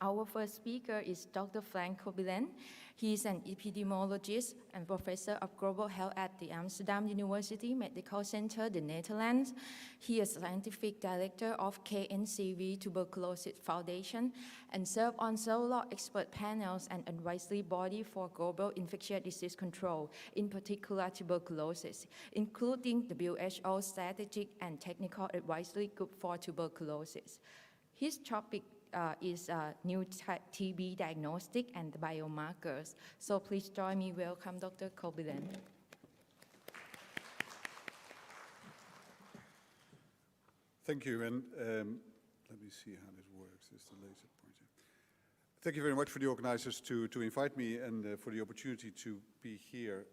Our first speaker is Dr. Frank Cobelens. He is an epidemiologist and professor of global health at the Amsterdam University Medical Center, the Netherlands. He is scientific director of KNCV Tuberculosis Foundation and serves on several expert panels and advisory body for global infectious disease control, in particular tuberculosis, including WHO Strategic and Technical Advisory Group for Tuberculosis. His topic is new TB diagnostic and biomarkers. So please join me. Welcome, Dr. Cobelens. Thank you, and let me see how this works. This is the laser pointer. Thank you very much for the organizers to invite me and for the opportunity to be here.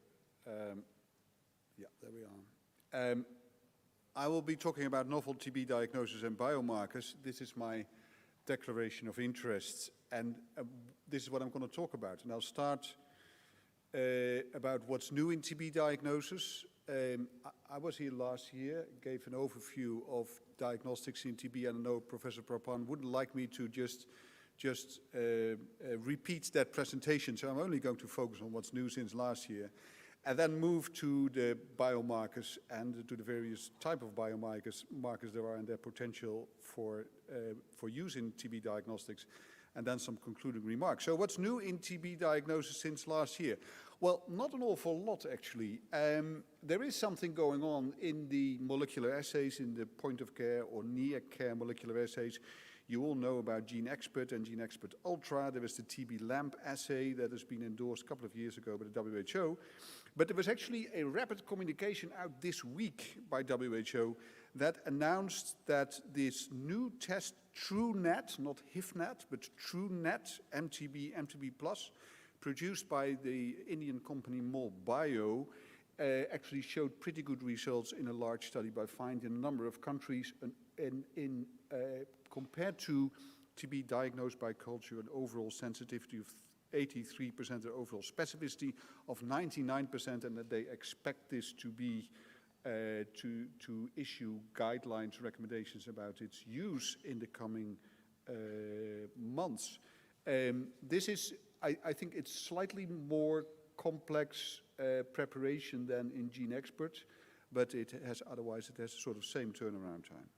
Yeah, there we are. I will be talking about novel TB diagnosis and biomarkers. This is my declaration of interests, and this is what I'm going to talk about. And I'll start about what's new in TB diagnosis. I was here last year, gave an overview of diagnostics in TB, and I know Professor Prapan wouldn't like me to just repeat that presentation, so I'm only going to focus on what's new since last year, and then move to the biomarkers and to the various type of biomarkers there are and their potential for use in TB diagnostics, and then some concluding remarks. So what's new in TB diagnosis since last year? Well, not an awful lot, actually. There is something going on in the molecular assays, in the point of care or near care molecular assays. You all know about GeneXpert and GeneXpert Ultra. There is the TB LAMP assay that has been endorsed a couple of years ago by the WHO. But there was actually a rapid communication out this week by WHO that announced that this new test, TrueNAT, not HIV-NAT, but TrueNAT, MTB Plus, produced by the Indian company MolBio, actually showed pretty good results in a large study by finding a number of countries compared to TB diagnosed by culture, an overall sensitivity of 83%, an overall specificity of 99%, and that they expect this to be to issue guidelines, recommendations about its use in the coming months. This is, I think it's slightly more complex preparation than in GeneXpert, but it has sort of same turnaround time.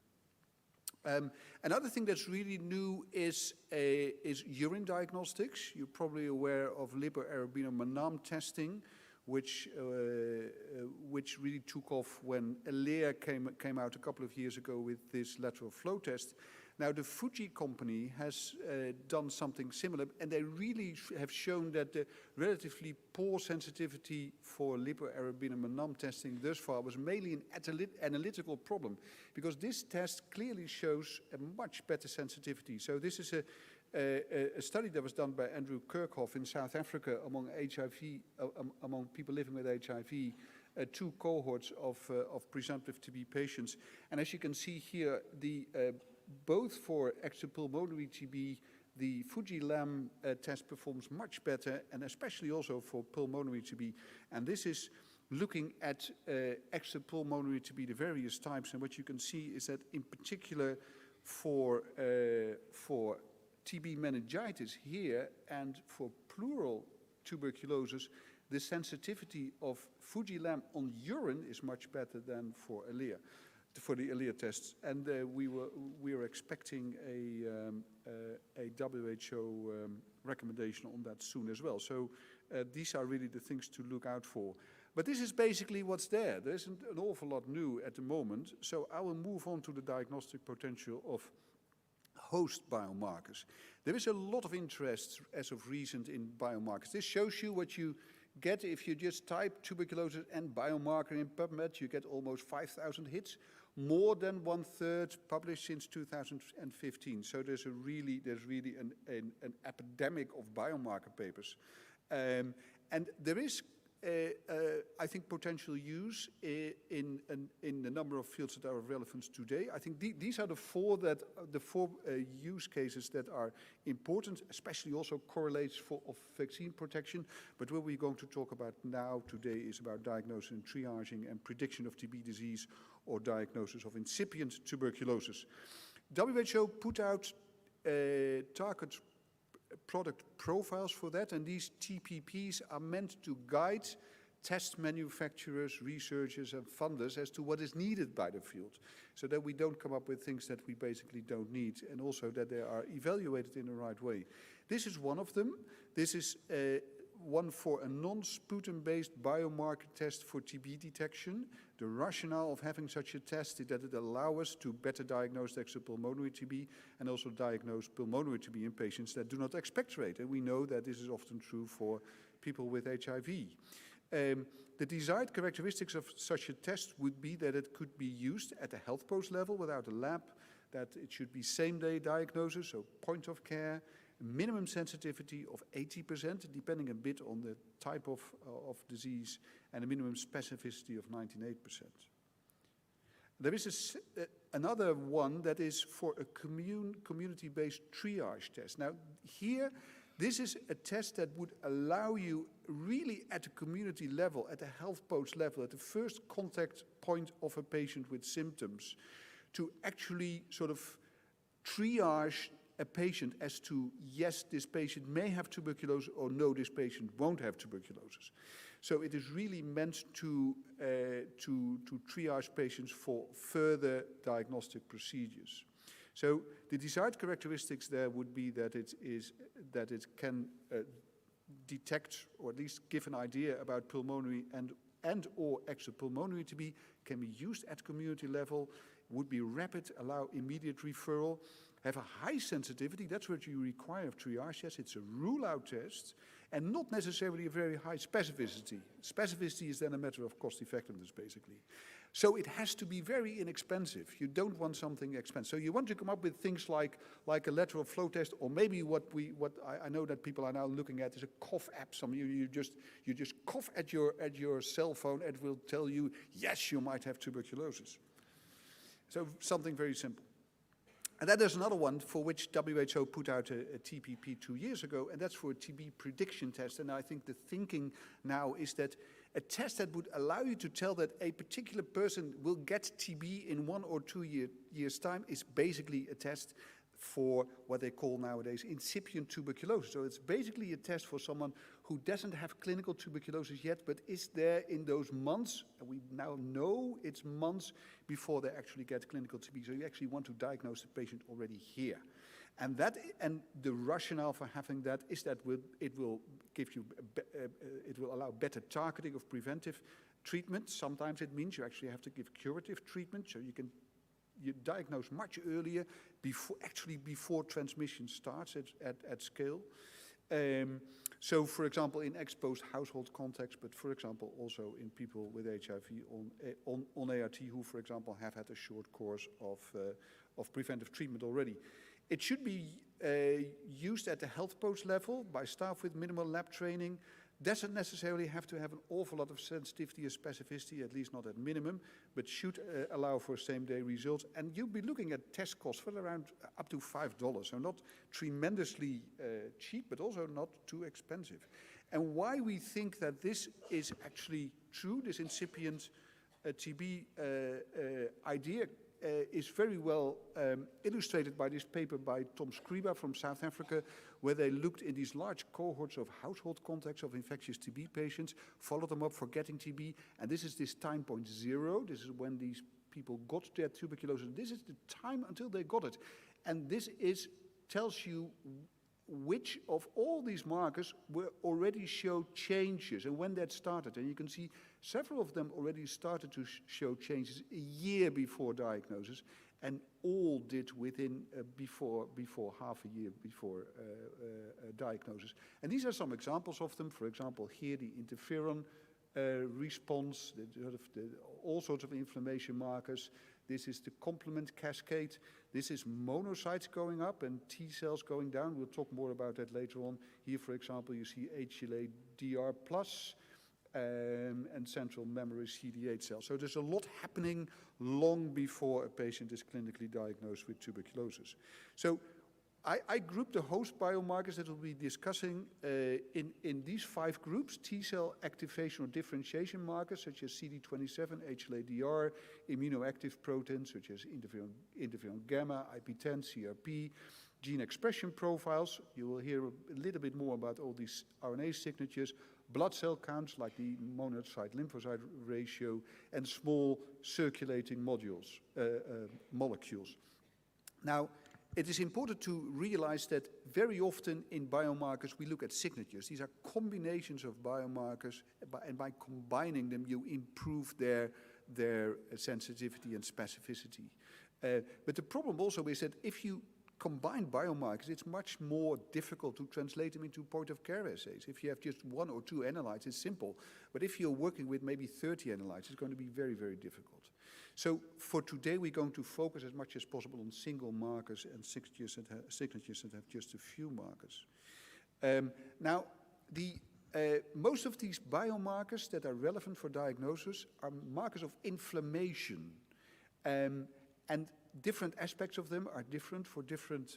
Another thing that's really new is urine diagnostics. You're probably aware of lipoarabinomannan testing, which really took off when ELEA came out a couple of years ago with this lateral flow test. Now the Fuji company has done something similar, and they really have shown that the relatively poor sensitivity for lipoarabinomannan testing thus far was mainly an analytical problem, because this test clearly shows a much better sensitivity. So this is a study that was done by Andrew Kirchhoff in South Africa among among people living with HIV, two cohorts of presumptive TB patients. And as you can see here, both for extrapulmonary TB, the Fuji LAM test performs much better, and especially also for pulmonary TB. And this is looking at extrapulmonary TB, the various types. And what you can see is that in particular for TB meningitis here and for pleural tuberculosis, the sensitivity of Fuji LAM on urine is much better than for ELEA, for the ELEA tests. And we are expecting a WHO recommendation on that soon as well. So these are really the things to look out for. But this is basically what's there. There isn't an awful lot new at the moment. So I will move on to the diagnostic potential of host biomarkers. There is a lot of interest as of recent in biomarkers. This shows you what you get if you just type tuberculosis and biomarker in PubMed. You get almost 5,000 hits, more than 1/3 published since 2015. So there's really an epidemic of biomarker papers, and there is I think potential use in the number of fields that are of relevance today. I think these are the four use cases that are important, especially also correlates of vaccine protection. But what we're going to talk about now today is about diagnosis and triaging and prediction of TB disease or diagnosis of incipient tuberculosis. WHO put out target product profiles for that, and these TPPs are meant to guide test manufacturers, researchers, and funders as to what is needed by the field, so that we don't come up with things that we basically don't need, and also that they are evaluated in the right way. This is one of them. This is one for a non-sputum-based biomarker test for TB detection. The rationale of having such a test is that it allows us to better diagnose extrapulmonary TB and also diagnose pulmonary TB in patients that do not expectorate. And we know that this is often true for people with HIV. The desired characteristics of such a test would be that it could be used at a health post level without a lab, that it should be same-day diagnosis, so point of care, minimum sensitivity of 80%, depending a bit on the type of disease, and a minimum specificity of 98%. There is another one that is for a community-based triage test. Now, here, this is a test that would allow you really at a community level, at a health post level, at the first contact point of a patient with symptoms, to actually sort of triage a patient as to, yes, this patient may have tuberculosis, or no, this patient won't have tuberculosis. So it is really meant to triage patients for further diagnostic procedures. So the desired characteristics there would be that it can detect, or at least give an idea about pulmonary and or extrapulmonary TB, can be used at community level, would be rapid, allow immediate referral, have a high sensitivity. That's what you require of triage tests. It's a rule-out test, and not necessarily a very high specificity. Specificity is then a matter of cost effectiveness, basically. So it has to be very inexpensive. You don't want something expensive. So you want to come up with things like a lateral flow test, or maybe what I know that people are now looking at is a cough app. You just cough at your cell phone, and it will tell you, yes, you might have tuberculosis. So something very simple. And then there's another one for which WHO put out a TPP 2 years ago, and that's for a TB prediction test. And I think the thinking now is that a test that would allow you to tell that a particular person will get TB in 1 or 2 years' time is basically a test for what they call nowadays incipient tuberculosis. So it's basically a test for someone who doesn't have clinical tuberculosis yet, but is there in those months, and we now know it's months before they actually get clinical TB. So you actually want to diagnose the patient already here. And the rationale for having that is that it will allow better targeting of preventive treatment. Sometimes it means you actually have to give curative treatment, so you diagnose much earlier, before transmission starts at scale. So, for example, in exposed household context, but for example, also in people with HIV on ART who, for example, have had a short course of preventive treatment already. It should be used at the health post level by staff with minimal lab training. Doesn't necessarily have to have an awful lot of sensitivity or specificity, at least not at minimum, but should allow for same-day results. And you'll be looking at test costs for around up to $5, so not tremendously cheap, but also not too expensive. And why we think that this is actually true, this incipient TB idea, is very well illustrated by this paper by Tom Scriba from South Africa, where they looked in these large cohorts of household contacts of infectious TB patients, followed them up for getting TB, and this is this time point 0. This is when these people got their tuberculosis. This is the time until they got it. And this tells you which of all these markers were already showed changes and when that started. And you can see several of them already started to show changes a year before diagnosis, and all did within before half a year before diagnosis. And these are some examples of them. For example, here the interferon response, all sorts of inflammation markers. This is the complement cascade. This is monocytes going up and T cells going down. We'll talk more about that later on. Here, for example, you see HLA-DR+, and central memory CD8 cells. So there's a lot happening long before a patient is clinically diagnosed with tuberculosis. So I grouped the host biomarkers that we'll be discussing in these 5 groups: T cell activation or differentiation markers such as CD27, HLA-DR, immunoactive proteins such as interferon gamma, IP10, CRP, gene expression profiles. You will hear a little bit more about all these RNA signatures, blood cell counts like the monocyte-lymphocyte ratio, and small circulating molecules. Now, it is important to realize that very often in biomarkers we look at signatures. These are combinations of biomarkers, and by combining them you improve their sensitivity and specificity. But the problem also is that if you combine biomarkers, it's much more difficult to translate them into point-of-care assays. If you have just 1 or 2 analytes, it's simple. But if you're working with maybe 30 analytes, it's going to be very, very difficult. So for today, we're going to focus as much as possible on single markers and signatures that have just a few markers. Now, most of these biomarkers that are relevant for diagnosis are markers of inflammation. And different aspects of them are different for different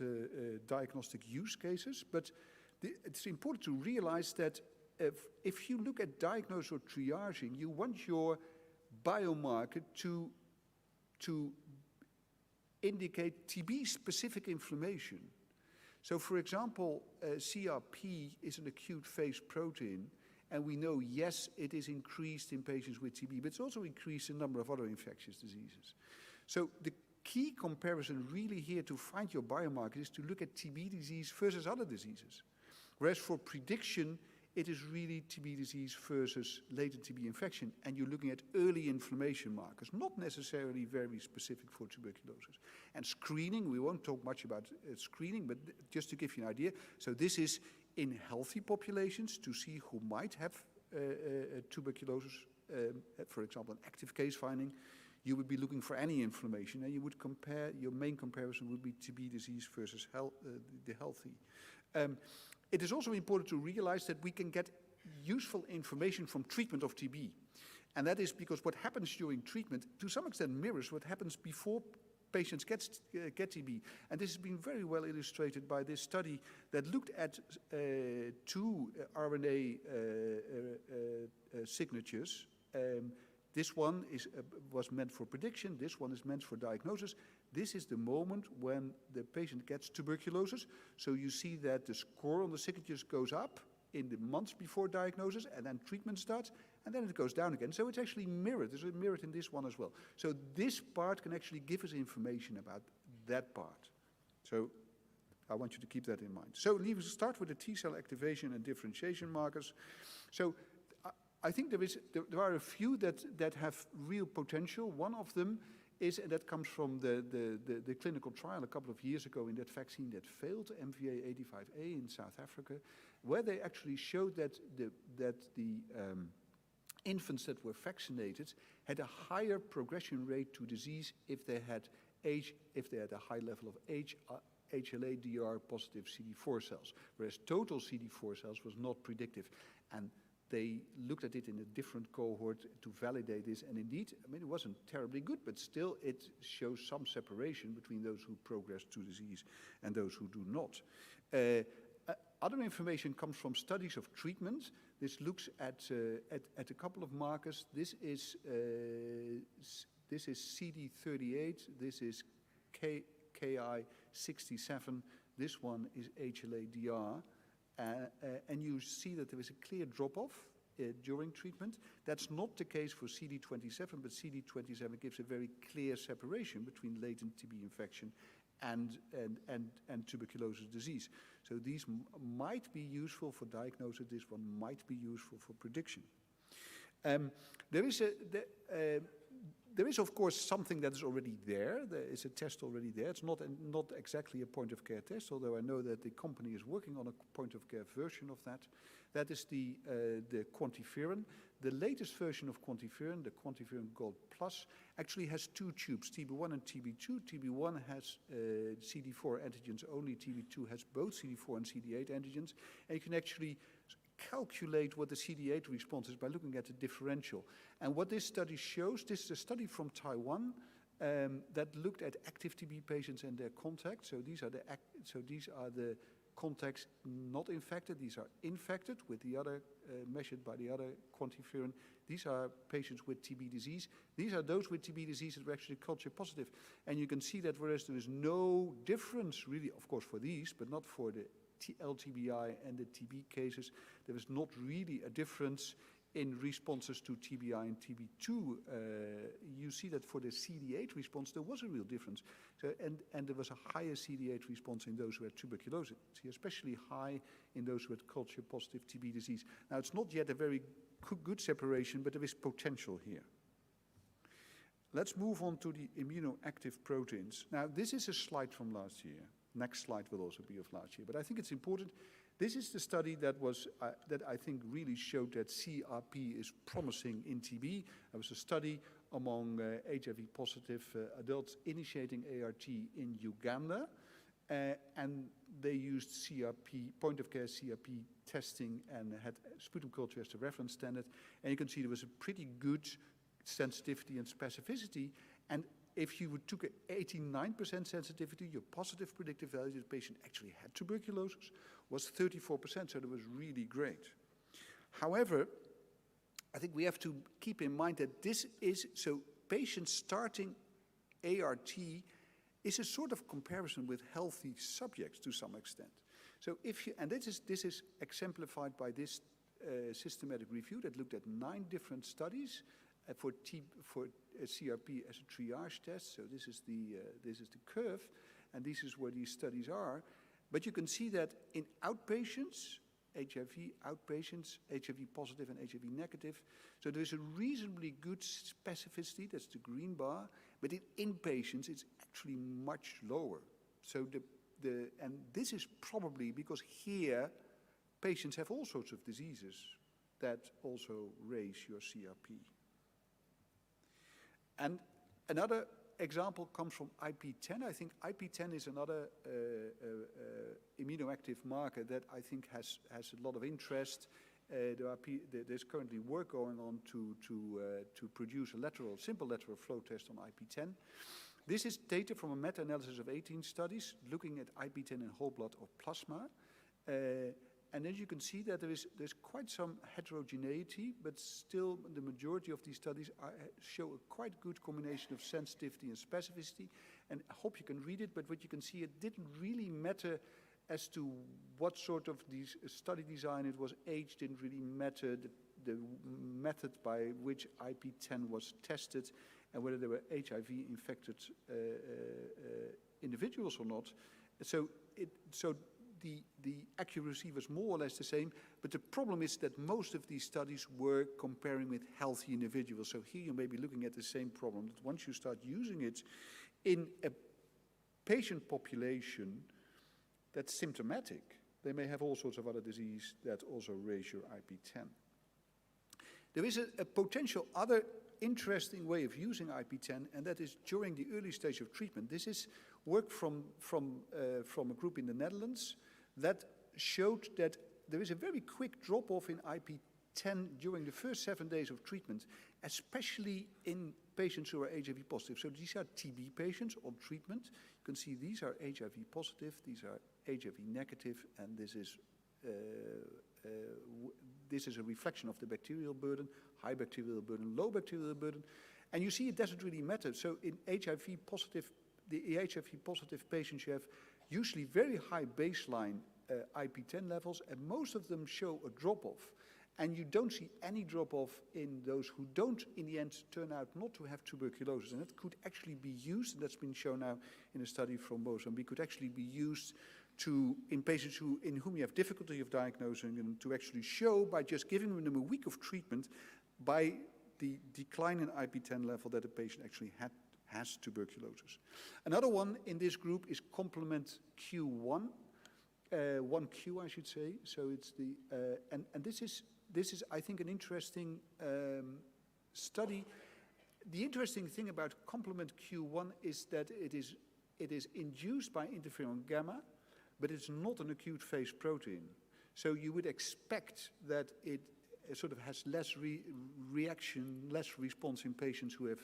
diagnostic use cases, but it's important to realize that if you look at diagnosis or triaging, you want your biomarker to indicate TB-specific inflammation. So, for example, CRP is an acute phase protein, and we know, yes, it is increased in patients with TB, but it's also increased in a number of other infectious diseases. So the key comparison really here to find your biomarker is to look at TB disease versus other diseases. Whereas for prediction, it is really TB disease versus latent TB infection, and you're looking at early inflammation markers, not necessarily very specific for tuberculosis. And screening, we won't talk much about screening, but just to give you an idea, so this is in healthy populations to see who might have tuberculosis, for example, an active case finding. You would be looking for any inflammation, and you would compare, your main comparison would be TB disease versus the healthy. It is also important to realize that we can get useful information from treatment of TB. And that is because what happens during treatment, to some extent, mirrors what happens before patients get TB. And this has been very well illustrated by this study that looked at 2 RNA signatures. This one was meant for prediction, this one is meant for diagnosis. This is the moment when the patient gets tuberculosis. So you see that the score on the signatures goes up in the months before diagnosis, and then treatment starts, and then it goes down again. So it's actually mirrored. There's a mirrored in this one as well. So this part can actually give us information about that part. So I want you to keep that in mind. So let's start with the T-cell activation and differentiation markers. So I think there are a few that have real potential. One of them is, and that comes from the clinical trial a couple of years ago in that vaccine that failed, MVA-85A in South Africa, where they actually showed that the infants that were vaccinated had a higher progression rate to disease if they had a high level of HLA-DR positive CD4 cells, whereas total CD4 cells was not predictive. And they looked at it in a different cohort to validate this, and indeed, I mean, it wasn't terribly good, but still it shows some separation between those who progress to disease and those who do not. Other information comes from studies of treatment. This looks at a couple of markers. This is CD38, this is Ki67, this one is HLA-DR. And you see that there is a clear drop-off during treatment. That's not the case for CD27, but CD27 gives a very clear separation between latent TB infection and tuberculosis disease. So these might be useful for diagnosis. This one might be useful for prediction. There is, of course, something that is already there. There is a test already there. It's not exactly a point-of-care test, although I know that the company is working on a point-of-care version of that. That is the quantiferin. The latest version of quantiferin, the quantiferin Gold Plus, actually has 2 tubes, TB1 and TB2. TB1 has CD4 antigens only. TB2 has both CD4 and CD8 antigens. And you can actually calculate what the CD8 response is by looking at the differential. And what this study shows, this is a study from Taiwan that looked at active TB patients and their contacts. So these are the contacts not infected. These are infected with the other, measured by the other quantiferin. These are patients with TB disease. These are those with TB disease that were actually culture positive. And you can see that whereas there is no difference really, of course, for these, but not for the LTBI and the TB cases, there was not really a difference in responses to TBI and TB2. You see that for the CD8 response, there was a real difference. So, and there was a higher CD8 response in those who had tuberculosis, especially high in those who had culture-positive TB disease. Now, it's not yet a very good separation, but there is potential here. Let's move on to the immunoactive proteins. Now, this is a slide from last year. Next slide will also be of last year, but I think it's important. This is the study that was that I think really showed that CRP is promising in TB. There was a study among HIV-positive adults initiating ART in Uganda, and they used CRP, point-of-care CRP testing, and had sputum culture as the reference standard. And you can see there was a pretty good sensitivity and specificity. And if you took an 89% sensitivity, your positive predictive value that the patient actually had tuberculosis was 34%, so that was really great. However, I think we have to keep in mind that this is, so patients starting ART is a sort of comparison with healthy subjects to some extent. So if you, and this is exemplified by this systematic review that looked at 9 different studies for CRP as a triage test. So this is the curve, and this is where these studies are. But you can see that in outpatients, HIV outpatients, HIV positive and HIV negative, so there's a reasonably good specificity, that's the green bar, but in inpatients it's actually much lower. So and this is probably because here patients have all sorts of diseases that also raise your CRP. And another example comes from IP10. I think IP10 is another immunoactive marker that I think has a lot of interest. There's currently work going on to produce a simple lateral flow test on IP10. This is data from a meta-analysis of 18 studies looking at IP10 in whole blood or plasma. And then you can see that there's quite some heterogeneity, but still the majority of these studies show a quite good combination of sensitivity and specificity. And I hope you can read it, but what you can see, it didn't really matter as to what sort of study design it was. Age didn't really matter. The method by which IP10 was tested and whether they were HIV-infected individuals or not. So the accuracy was more or less the same, but the problem is that most of these studies were comparing with healthy individuals. So here you may be looking at the same problem, that once you start using it in a patient population that's symptomatic, they may have all sorts of other disease that also raise your IP10. There is a potential other interesting way of using IP10, and that is during the early stage of treatment. This is work from a group in the Netherlands that showed that there is a very quick drop-off in IP10 during the first 7 days of treatment, especially in patients who are HIV positive. So these are TB patients on treatment. You can see these are HIV positive, these are HIV negative, and this is a reflection of the bacterial burden, high bacterial burden, low bacterial burden. And you see it doesn't really matter. So in HIV positive, the HIV positive patients, you have usually very high baseline IP10 levels, and most of them show a drop-off. And you don't see any drop-off in those who don't, in the end, turn out not to have tuberculosis. And that could actually be used, and that's been shown now in a study from Mozambique, could actually be used in patients in whom you have difficulty of diagnosing, and to actually show by just giving them a week of treatment by the decline in IP10 level that the patient actually has tuberculosis. Another one in this group is complement Q1, 1Q I should say. So it's the and this is I think an interesting study. The interesting thing about complement Q1 is that it is induced by interferon gamma, but it's not an acute phase protein. So you would expect that it sort of has less reaction, less response in patients who have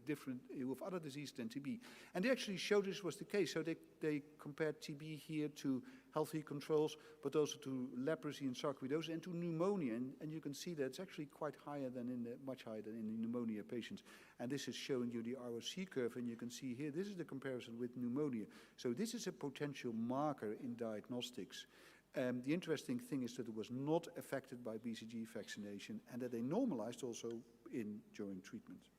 who have other disease than TB. And they actually showed this was the case. So they compared TB here to healthy controls, but also to leprosy and sarcoidosis and to pneumonia. And you can see that it's actually quite higher than much higher than in the pneumonia patients. And this is showing you the ROC curve, and you can see here, this is the comparison with pneumonia. So this is a potential marker in diagnostics. The interesting thing is that it was not affected by BCG vaccination and that they normalized also during treatment.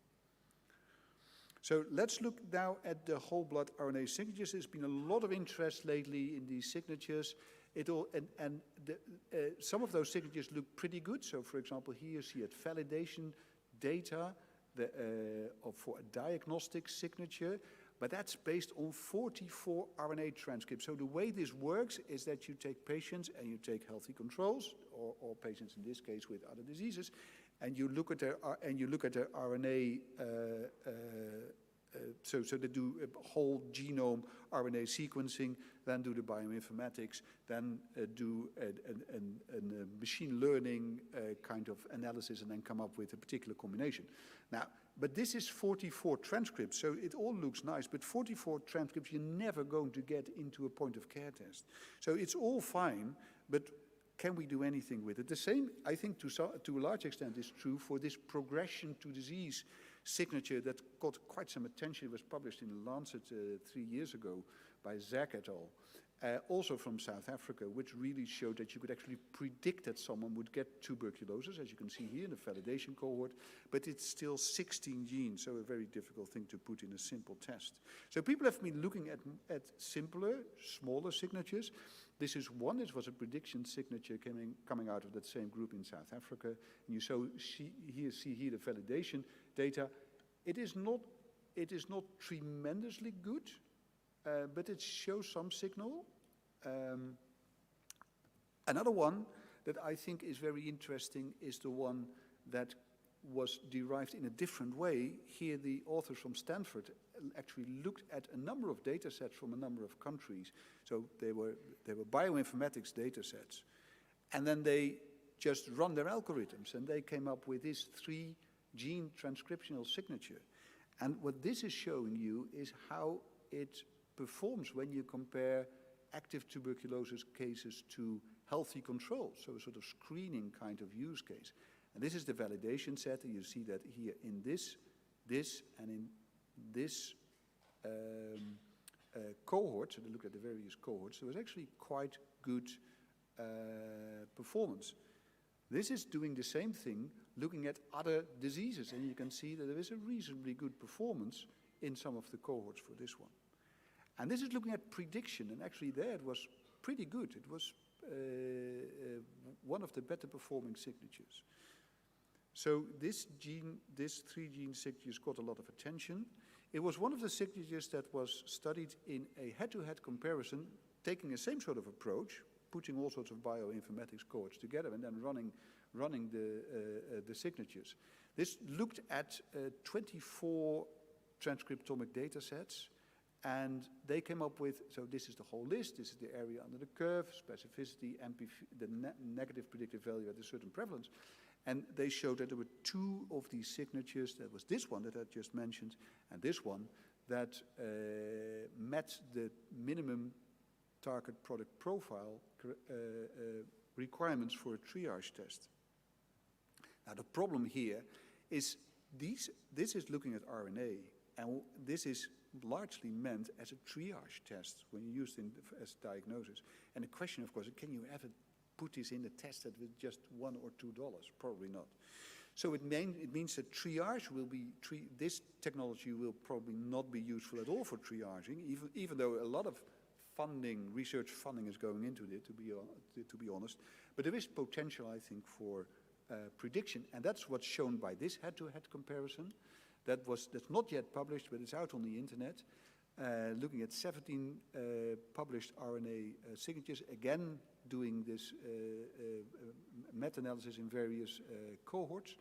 So let's look now at the whole blood RNA signatures. There's been a lot of interest lately in these signatures. Some of those signatures look pretty good. So for example, here you see at validation data for a diagnostic signature. But that's based on 44 RNA transcripts. So the way this works is that you take patients and you take healthy controls, or patients in this case with other diseases, and you look at their RNA. So they do a whole genome RNA sequencing, then do the bioinformatics, then do a machine learning kind of analysis, and then come up with a particular combination. Now, but this is 44 transcripts, so it all looks nice, but 44 transcripts you're never going to get into a point-of-care test. So it's all fine, but can we do anything with it? The same, I think, to a large extent is true for this progression to disease signature that got quite some attention. It was published in The Lancet 3 years ago by Zak et al., also from South Africa, which really showed that you could actually predict that someone would get tuberculosis, as you can see here in the validation cohort, but it's still 16 genes, so a very difficult thing to put in a simple test. So people have been looking at simpler, smaller signatures. This is one. This was a prediction signature coming out of that same group in South Africa. And you see here the validation data. It is not tremendously good, but it shows some signal. Another one that I think is very interesting is the one that was derived in a different way. Here the authors from Stanford actually looked at a number of data sets from a number of countries. So they were bioinformatics data sets. And then they just run their algorithms, and they came up with this 3-gene transcriptional signature. And what this is showing you is how it performs when you compare active tuberculosis cases to healthy controls, so a sort of screening kind of use case. And this is the validation set, and you see that here in this, and in this cohort, so they look at the various cohorts, there was actually quite good performance. This is doing the same thing, looking at other diseases, and you can see that there is a reasonably good performance in some of the cohorts for this one. And this is looking at prediction, and actually there it was pretty good. It was one of the better performing signatures. So this 3-gene signatures got a lot of attention. It was one of the signatures that was studied in a head-to-head comparison, taking the same sort of approach, putting all sorts of bioinformatics cohorts together and then running the signatures. This looked at 24 transcriptomic data sets, and they came up with, so this is the whole list, this is the area under the curve, specificity, the negative predictive value at a certain prevalence. And they showed that there were 2 of these signatures. There was this one that I just mentioned, and this one that met the minimum target product profile requirements for a triage test. Now the problem here is this is looking at RNA, and this is largely meant as a triage test when you use it as diagnosis. And the question, of course, can you ever put this in a test that with just $1 or $2? Probably not. So it means that triage will be, this technology will probably not be useful at all for triaging, even though a lot of research funding is going into it, to be honest. But there is potential, I think, for prediction, and that's what's shown by this head-to-head comparison. That's not yet published, but it's out on the internet, looking at 17 published RNA signatures, again doing this meta-analysis in various cohorts.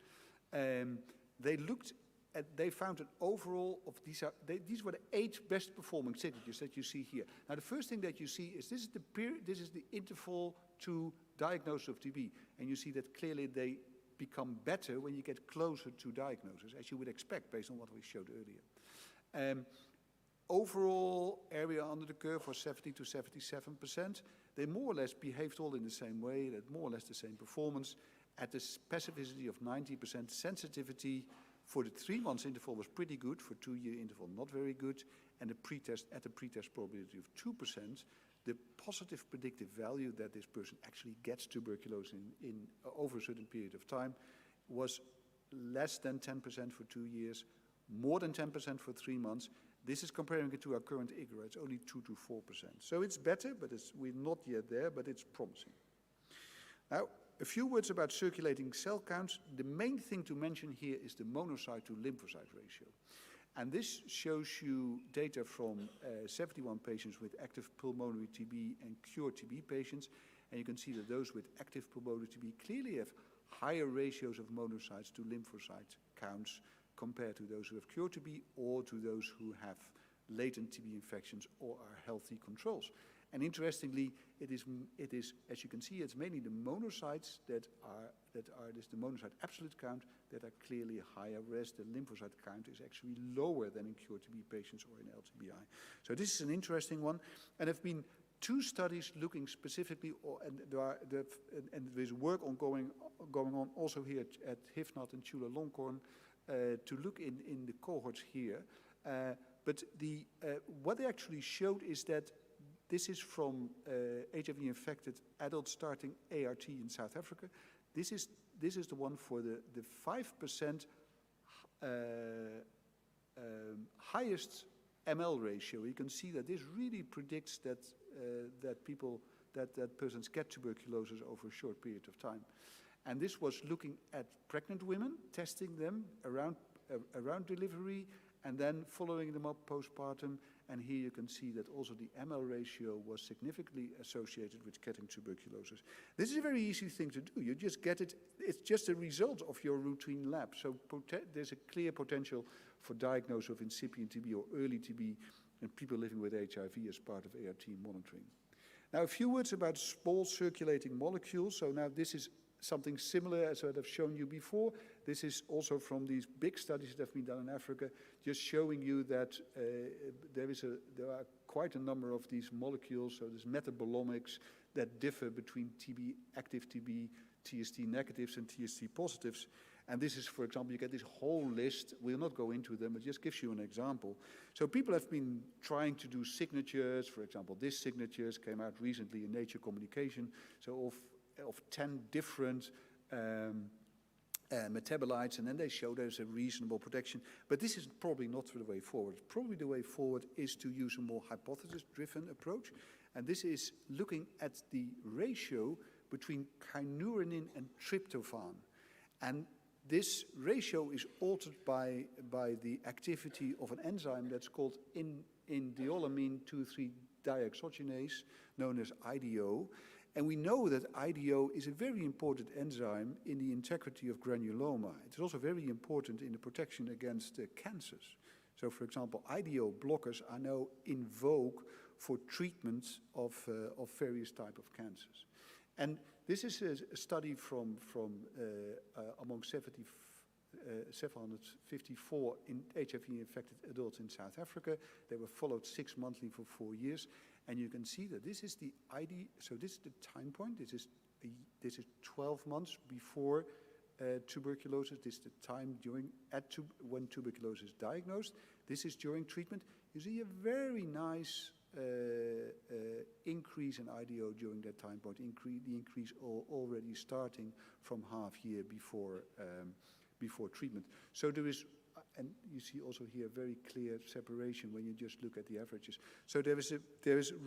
They found an overall of these were the 8 best performing signatures that you see here. Now the first thing that you see is this is the interval to diagnosis of TB, and you see that clearly they become better when you get closer to diagnosis, as you would expect based on what we showed earlier. Overall area under the curve was 70 to 77%. They more or less behaved all in the same way, had more or less the same performance. At the specificity of 90%, sensitivity for the 3 months interval was pretty good, for 2-year interval not very good, and at the pretest probability of 2%, the positive predictive value that this person actually gets tuberculosis in over a certain period of time was less than 10% for 2 years, more than 10% for 3 months. This is comparing it to our current IGRA. It's only 2 to 4%. So it's better, but we're not yet there, but it's promising. Now, a few words about circulating cell counts. The main thing to mention here is the monocyte to lymphocyte ratio. And this shows you data from 71 patients with active pulmonary TB and cured TB patients. And you can see that those with active pulmonary TB clearly have higher ratios of monocytes to lymphocyte counts compared to those who have cured TB or to those who have latent TB infections or are healthy controls. And interestingly, it is, as you can see, it's mainly the monocytes that are the monocyte absolute count that are clearly higher, whereas the lymphocyte count is actually lower than in cured TB patients or in LTBI. So this is an interesting one. And there have been 2 studies looking specifically, and there's work going on also here at HIV-NAT and Chulalongkorn to look in the cohorts here. But what they actually showed is that this is from HIV-infected adults starting ART in South Africa. This is the one for the 5% highest ML ratio. You can see that this really predicts that that persons get tuberculosis over a short period of time. And this was looking at pregnant women, testing them around delivery, and then following them up postpartum. And here you can see that also the ML ratio was significantly associated with getting tuberculosis. This is a very easy thing to do. You just get it. It's just a result of your routine lab. So there's a clear potential for diagnosis of incipient TB or early TB in people living with HIV as part of ART monitoring. Now, a few words about small circulating molecules. So now this is something similar as I've shown you before. This is also from these big studies that have been done in Africa, just showing you that there are quite a number of these molecules, so there's metabolomics that differ between TB, active TB, TST negatives and TST positives. And this is, for example, you get this whole list. We'll not go into them, it just gives you an example. So people have been trying to do signatures. For example, this signatures came out recently in Nature Communication. So of 10 different metabolites, and then they show there's a reasonable protection. But this is probably not the way forward. Probably the way forward is to use a more hypothesis-driven approach. And this is looking at the ratio between kynurenine and tryptophan. And this ratio is altered by the activity of an enzyme that's called indiolamine 2,3 dioxygenase, known as IDO. And we know that IDO is a very important enzyme in the integrity of granuloma. It's also very important in the protection against cancers. So, for example, IDO blockers are now in vogue for treatment of various types of cancers. And this is a study from among 754 HIV-infected adults in South Africa. They were followed 6 monthly for 4 years. And you can see that this is the so this is the time point. This is 12 months before tuberculosis. This is the time when tuberculosis is diagnosed. This is during treatment. You see a very nice increase in IDO during that time point. The increase already starting from half year before treatment. So there is. And you see also here a very clear separation when you just look at the averages. So there is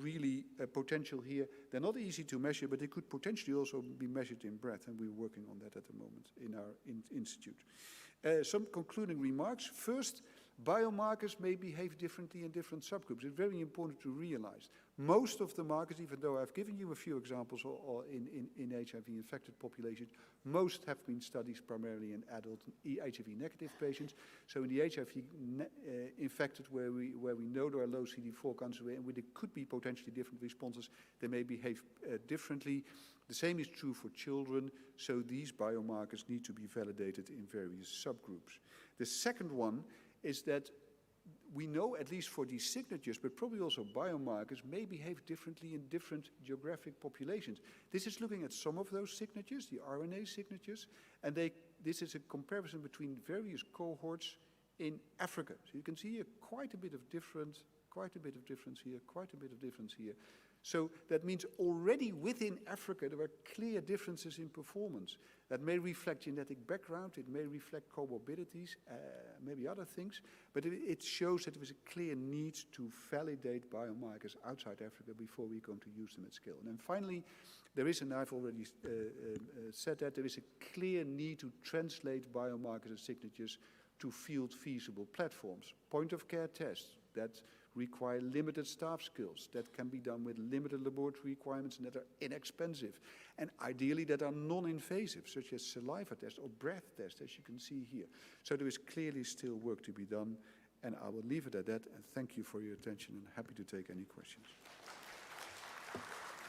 really a potential here. They're not easy to measure, but they could potentially also be measured in breath, and we're working on that at the moment in our institute. Some concluding remarks. First, biomarkers may behave differently in different subgroups. It's very important to realize. Most of the markers, even though I've given you a few examples in HIV-infected populations, most have been studies primarily in adult HIV-negative patients. So in the HIV-infected, where we know there are low CD4 counts, and where there could be potentially different responses, they may behave differently. The same is true for children, so these biomarkers need to be validated in various subgroups. The second one is that we know, at least for these signatures, but probably also biomarkers, may behave differently in different geographic populations. This is looking at some of those signatures, the RNA signatures, and this is a comparison between various cohorts in Africa. So you can see here quite a bit of difference here. So that means already within Africa there were clear differences in performance. That may reflect genetic background, it may reflect comorbidities, maybe other things, but it shows that there is a clear need to validate biomarkers outside Africa before we're going to use them at scale. And then finally, there is, and I've already said that, there is a clear need to translate biomarkers and signatures to field feasible platforms. Point of care tests that require limited staff skills, that can be done with limited laboratory requirements and that are inexpensive, and ideally that are non-invasive, such as saliva tests or breath tests, as you can see here. So there is clearly still work to be done, and I will leave it at that, and thank you for your attention, and happy to take any questions.